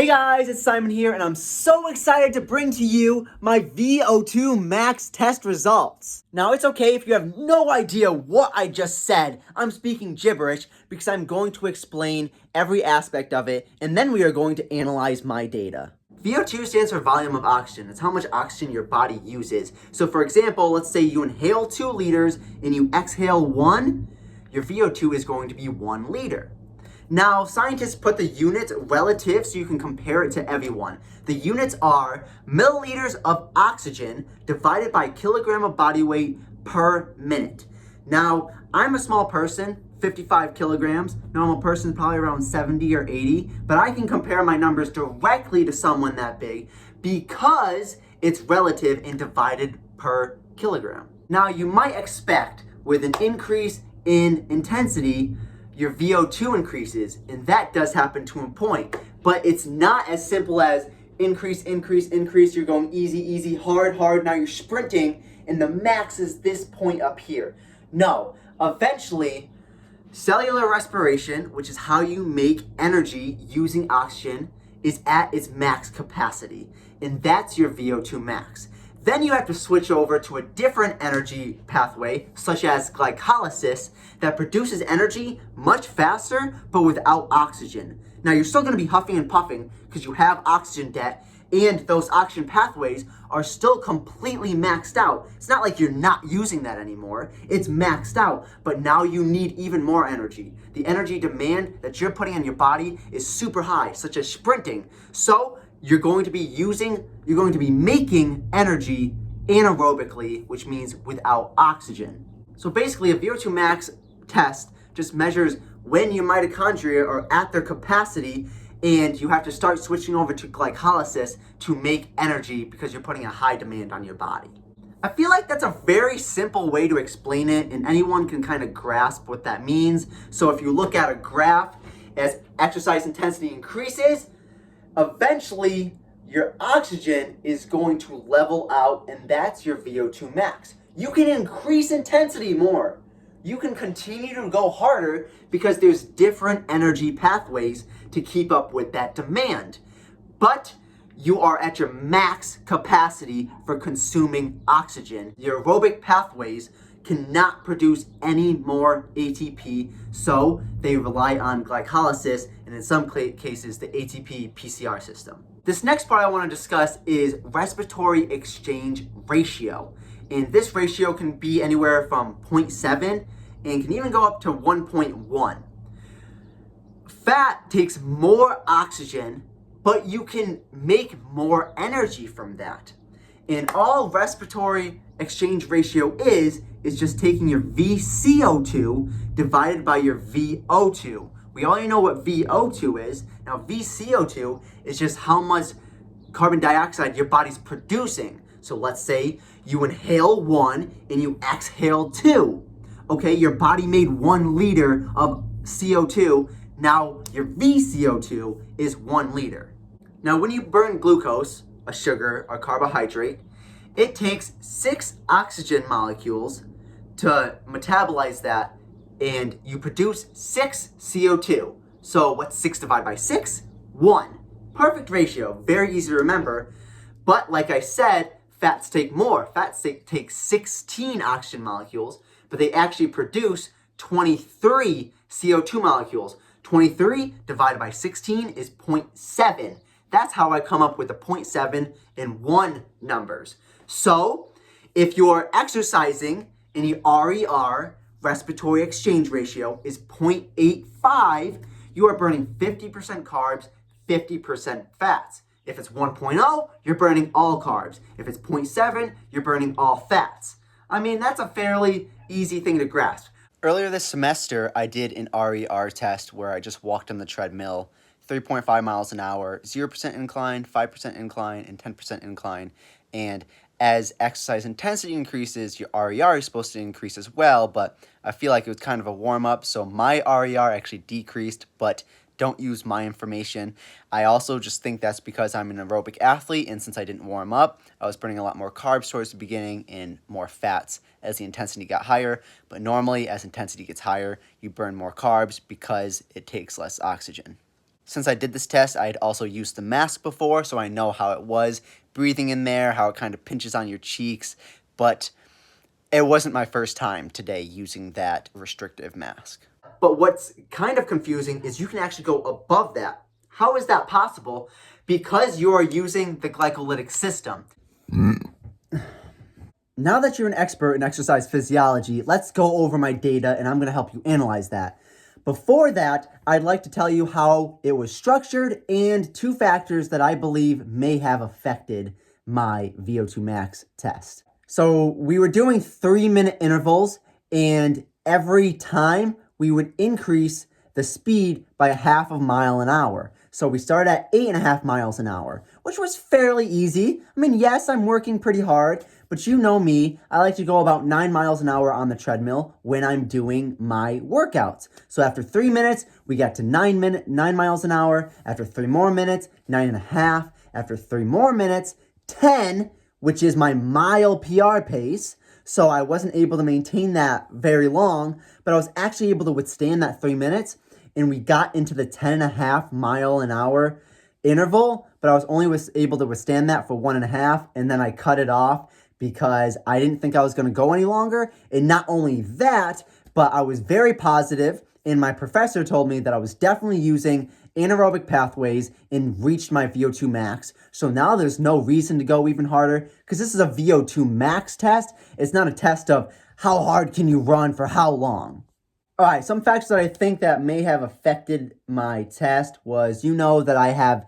Hey guys, it's Simon here, and I'm so excited to bring to you my V02 Max Test results. Now, it's okay if you have no idea what I just said. I'm speaking gibberish because I'm going to explain every aspect of it, and then we are going to analyze my data. VO2 stands for volume of oxygen. It's how much oxygen your body uses. So for example, let's say you inhale 2 liters and you exhale 1, your VO2 is going to be 1 liter. Now, scientists put the units relative so you can compare it to everyone. The units are milliliters of oxygen divided by kilogram of body weight per minute. Now, I'm a small person, 55 kilograms. Normal person is probably around 70 or 80, but I can compare my numbers directly to someone that big because it's relative and divided per kilogram. Now, you might expect with an increase in intensity, your VO2 increases, and that does happen to a point, but it's not as simple as increase, you're going easy, hard, now you're sprinting, and the max is this point up here. No, eventually, cellular respiration, which is how you make energy using oxygen, is at its max capacity, and that's your VO2 max. Then you have to switch over to a different energy pathway, such as glycolysis, that produces energy much faster, but without oxygen. Now, you're still going to be huffing and puffing because you have oxygen debt, and those oxygen pathways are still completely maxed out. It's not like you're not using that anymore. It's maxed out, but now you need even more energy. The energy demand that you're putting on your body is super high, such as sprinting. So, you're going to be making energy anaerobically, which means without oxygen. So basically, a VO2 max test just measures when your mitochondria are at their capacity, and you have to start switching over to glycolysis to make energy because you're putting a high demand on your body. I feel like that's a very simple way to explain it, and anyone can kind of grasp what that means. So if you look at a graph, as exercise intensity increases, eventually, your oxygen is going to level out, and that's your VO2 max. You can increase intensity more. You can continue to go harder because there's different energy pathways to keep up with that demand. But you are at your max capacity for consuming oxygen. Your aerobic pathways cannot produce any more ATP, so they rely on glycolysis, and in some cases, the ATP PCR system. This next part I want to discuss is respiratory exchange ratio. And this ratio can be anywhere from 0.7 and can even go up to 1.1. Fat takes more oxygen, but you can make more energy from that. And all respiratory exchange ratio is just taking your VCO2 divided by your VO2. We already know what VO2 is. Now VCO2 is just how much carbon dioxide your body's producing. So let's say you inhale 1 and you exhale 2. Okay, your body made 1 liter of CO2. Now your VCO2 is 1 liter. Now when you burn glucose, a sugar, a carbohydrate, it takes 6 oxygen molecules to metabolize that, and you produce 6 CO2. So what's 6 divided by 6? 1. Perfect ratio, very easy to remember. But like I said, fats take more. Fats take 16 oxygen molecules, but they actually produce 23 CO2 molecules. 23 divided by 16 is 0.7. That's how I come up with the 0.7 and 1 numbers. So if you're exercising and your RER, respiratory exchange ratio, is 0.85, you are burning 50% carbs, 50% fats. If it's 1.0, you're burning all carbs. If it's 0.7, you're burning all fats. I mean, that's a fairly easy thing to grasp. Earlier this semester, I did an RER test where I just walked on the treadmill, 3.5 miles an hour, 0% incline, 5% incline, and 10% incline. And as exercise intensity increases, your RER is supposed to increase as well, but I feel like it was kind of a warm-up, so my RER actually decreased, but don't use my information. I also just think that's because I'm an aerobic athlete, and since I didn't warm up, I was burning a lot more carbs towards the beginning and more fats as the intensity got higher. But normally, as intensity gets higher, you burn more carbs because it takes less oxygen. Since I did this test, I had also used the mask before, so I know how it was breathing in there, how it kind of pinches on your cheeks, but it wasn't my first time today using that restrictive mask. But what's kind of confusing is you can actually go above that. How is that possible? Because you are using the glycolytic system. Now that you're an expert in exercise physiology, let's go over my data and I'm going to help you analyze that. Before that, I'd like to tell you how it was structured and 2 factors that I believe may have affected my VO2 Max test. So we were doing 3-minute intervals, and every time we would increase the speed by a half of a mile an hour. So we started at 8.5 miles an hour, which was fairly easy. I mean, yes, I'm working pretty hard, but you know me, I like to go about 9 miles an hour on the treadmill when I'm doing my workouts. So after 3 minutes, we got to 9 miles an hour. After 3 more minutes, 9.5. After 3 more minutes, 10, which is my mile PR pace. So I wasn't able to maintain that very long, but I was actually able to withstand that 3 minutes. And we got into the 10.5 mile an hour interval, but I was only able to withstand that for 1.5, and then I cut it off because I didn't think I was going to go any longer. And not only that, but I was very positive, and my professor told me that I was definitely using anaerobic pathways and reached my VO2 max. So now there's no reason to go even harder because this is a VO2 max test. It's not a test of how hard can you run for how long. All right, some factors that I think that may have affected my test was, you know, that I have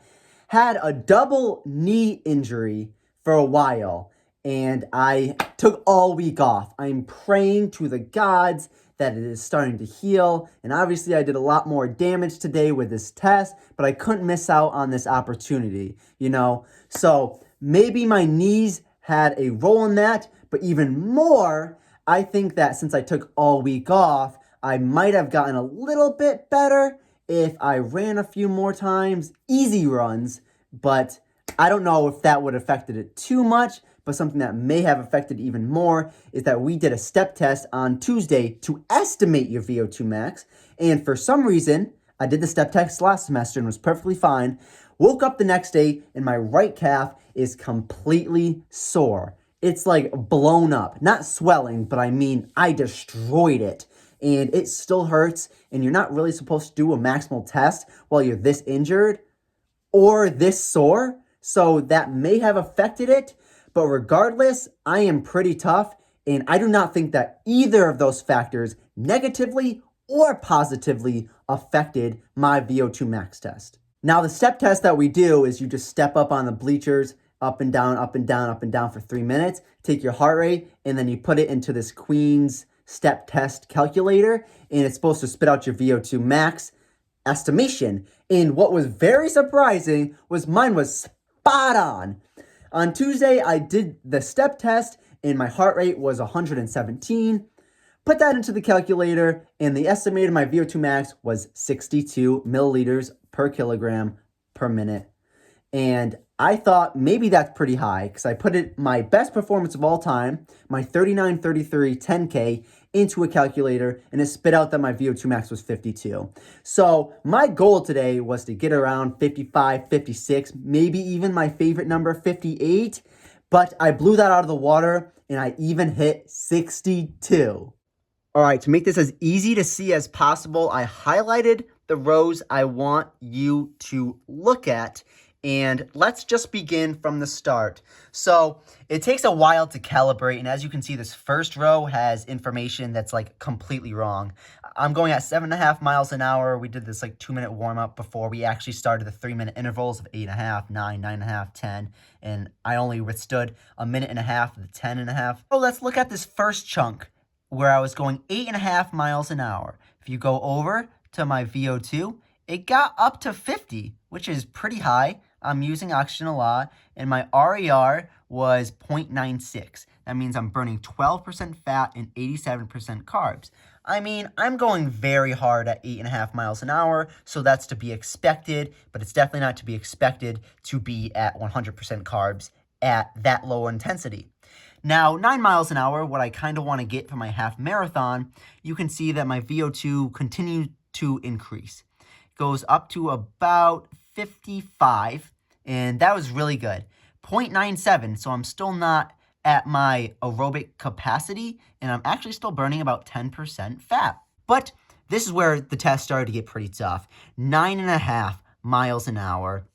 had a double knee injury for a while, and I took all week off. I'm praying to the gods that it is starting to heal, and obviously I did a lot more damage today with this test, but I couldn't miss out on this opportunity, you know? So maybe my knees had a role in that, but even more, I think that since I took all week off, I might have gotten a little bit better if I ran a few more times, easy runs, but I don't know if that would have affected it too much. But something that may have affected even more is that we did a step test on Tuesday to estimate your VO2 max. And for some reason, I did the step test last semester and was perfectly fine. Woke up the next day and my right calf is completely sore. It's like blown up. Not swelling, but I mean, I destroyed it. And it still hurts. And you're not really supposed to do a maximal test while you're this injured or this sore. So that may have affected it. But regardless, I am pretty tough, and I do not think that either of those factors negatively or positively affected my VO2 max test. Now, the step test that we do is you just step up on the bleachers, up and down, up and down, up and down for 3 minutes, take your heart rate, and then you put it into this Queen's step test calculator, and it's supposed to spit out your VO2 max estimation. And what was very surprising was mine was spot on. On Tuesday, I did the step test, and my heart rate was 117. Put that into the calculator, and the estimated my VO2 max was 62 milliliters per kilogram per minute. And I thought maybe that's pretty high because I put it my best performance of all time, my 39:33 10K, into a calculator, and it spit out that my VO2 max was 52. So my goal today was to get around 55, 56, maybe even my favorite number, 58. But I blew that out of the water, and I even hit 62. All right, to make this as easy to see as possible, I highlighted the rows I want you to look at. And let's just begin from the start. So it takes a while to calibrate. And as you can see, this first row has information that's like completely wrong. I'm going at 7.5 miles an hour. We did this like 2-minute warm up before we actually started the 3-minute intervals of 8.5, 9, 9.5, 10. And I only withstood 1.5 minutes of the 10.5. So let's look at this first chunk where I was going 8.5 miles an hour. If you go over to my VO2, it got up to 50, which is pretty high. I'm using oxygen a lot, and my RER was 0.96. That means I'm burning 12% fat and 87% carbs. I mean, I'm going very hard at 8.5 miles an hour, so that's to be expected, but it's definitely not to be expected to be at 100% carbs at that low intensity. Now, 9 miles an hour, what I kind of want to get for my half marathon, you can see that my VO2 continued to increase. goes up to about 55, and that was really good. 0.97, so I'm still not at my aerobic capacity, and I'm actually still burning about 10% fat. But this is where the test started to get pretty tough. 9.5 miles an hour.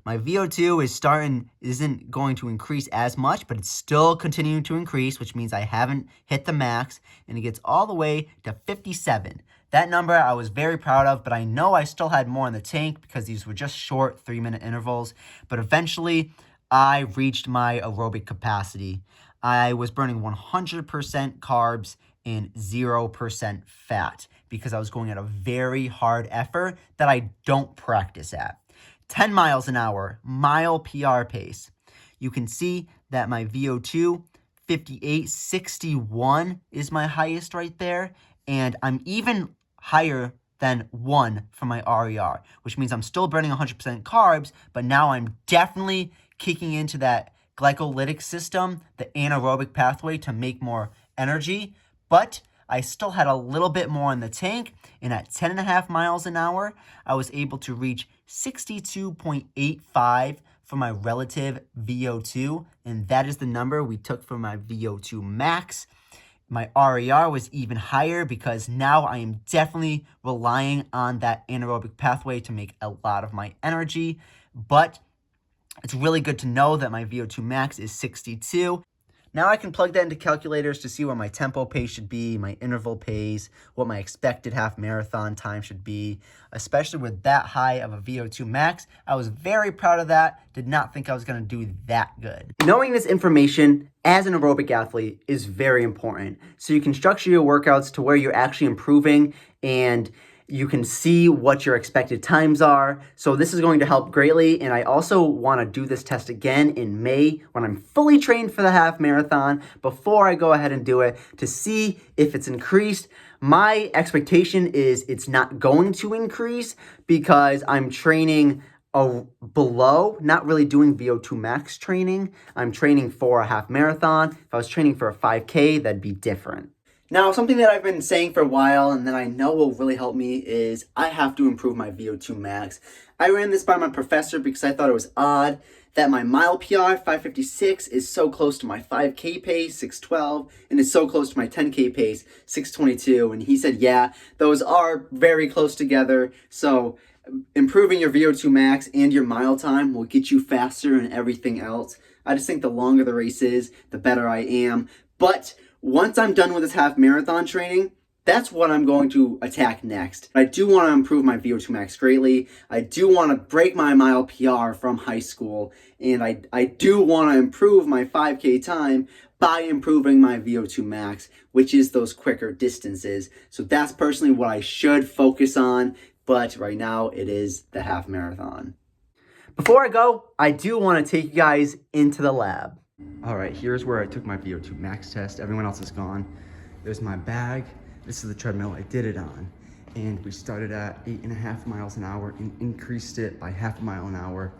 My VO2 isn't going to increase as much, but it's still continuing to increase, which means I haven't hit the max, and it gets all the way to 57. That number I was very proud of, but I know I still had more in the tank because these were just short 3-minute intervals. But eventually, I reached my aerobic capacity. I was burning 100% carbs and 0% fat because I was going at a very hard effort that I don't practice at. 10 miles an hour, mile PR pace. You can see that my VO2, 58.61 is my highest right there. And I'm even higher than 1 for my RER, which means I'm still burning 100% carbs, but now I'm definitely kicking into that glycolytic system, the anaerobic pathway to make more energy. But I still had a little bit more in the tank, and at 10.5 miles an hour, I was able to reach 62.85 for my relative VO2, and that is the number we took for my VO2 max. My RER was even higher because now I am definitely relying on that anaerobic pathway to make a lot of my energy, but it's really good to know that my VO2 max is 62. Now I can plug that into calculators to see what my tempo pace should be, my interval pace, what my expected half marathon time should be, especially with that high of a VO2 max. I was very proud of that. Did not think I was going to do that good. Knowing this information as an aerobic athlete is very important. So you can structure your workouts to where you're actually improving and you can see what your expected times are. So this is going to help greatly. And I also want to do this test again in May when I'm fully trained for the half marathon before I go ahead and do it to see if it's increased. My expectation is it's not going to increase because I'm training below, not really doing VO2 max training. I'm training for a half marathon. If I was training for a 5K, that'd be different. Now, something that I've been saying for a while and that I know will really help me is I have to improve my VO2 max. I ran this by my professor because I thought it was odd that my mile PR, 556, is so close to my 5K pace, 612, and is so close to my 10K pace, 622. And he said, yeah, those are very close together. So improving your VO2 max and your mile time will get you faster and everything else. I just think the longer the race is, the better I am. But once I'm done with this half marathon training, that's what I'm going to attack next. I do want to improve my VO2 max greatly. I do want to break my mile PR from high school. And I do want to improve my 5K time by improving my VO2 max, which is those quicker distances. So that's personally what I should focus on. But right now it is the half marathon. Before I go, I do want to take you guys into the lab. All right, here's where I took my VO2 max test. Everyone else is gone. There's my bag. This is the treadmill I did it on. And we started at 8.5 miles an hour and increased it by half a mile an hour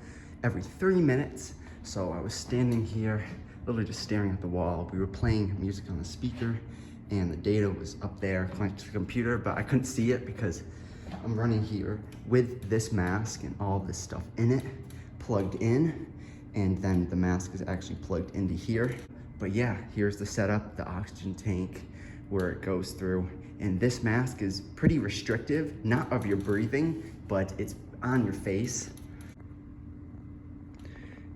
every 3 minutes. So I was standing here, literally just staring at the wall. We were playing music on the speaker and the data was up there connected to the computer, but I couldn't see it because I'm running here with this mask and all this stuff in it, plugged in. And then the mask is actually plugged into here. But yeah, here's the setup, the oxygen tank, where it goes through. And this mask is pretty restrictive, not of your breathing, but it's on your face.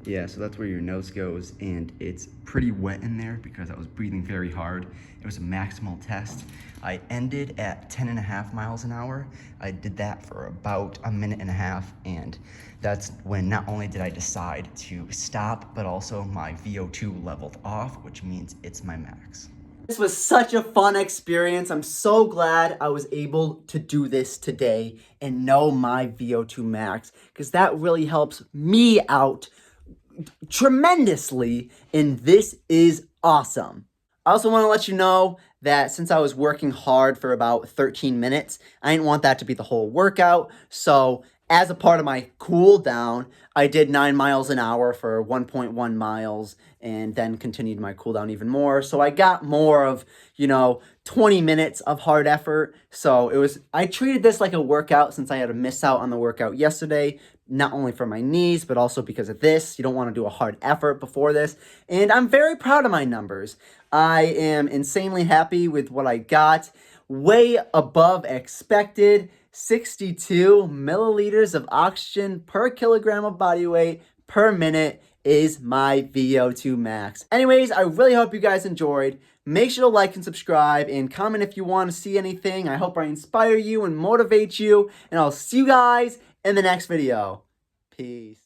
Yeah, so that's where your nose goes, and it's pretty wet in there because I was breathing very hard. It was a maximal test. I ended at 10.5 miles an hour. I did that for about a minute and a half, and that's when not only did I decide to stop, but also my VO2 leveled off, which means it's my max. This was such a fun experience. I'm so glad I was able to do this today and know my VO2 max, because that really helps me out tremendously, and this is awesome. I also want to let you know that since I was working hard for about 13 minutes, I didn't want that to be the whole workout. So as a part of my cool down, I did 9 miles an hour for 1.1 miles and then continued my cool down even more. So I got more of, 20 minutes of hard effort. So I treated this like a workout since I had to miss out on the workout yesterday, not only for my knees, but also because of this. You don't want to do a hard effort before this. And I'm very proud of my numbers. I am insanely happy with what I got. Way above expected. 62 milliliters of oxygen per kilogram of body weight per minute is my VO2 max. Anyways, I really hope you guys enjoyed. Make sure to like and subscribe and comment if you want to see anything. I hope I inspire you and motivate you. And I'll see you guys in the next video. Peace.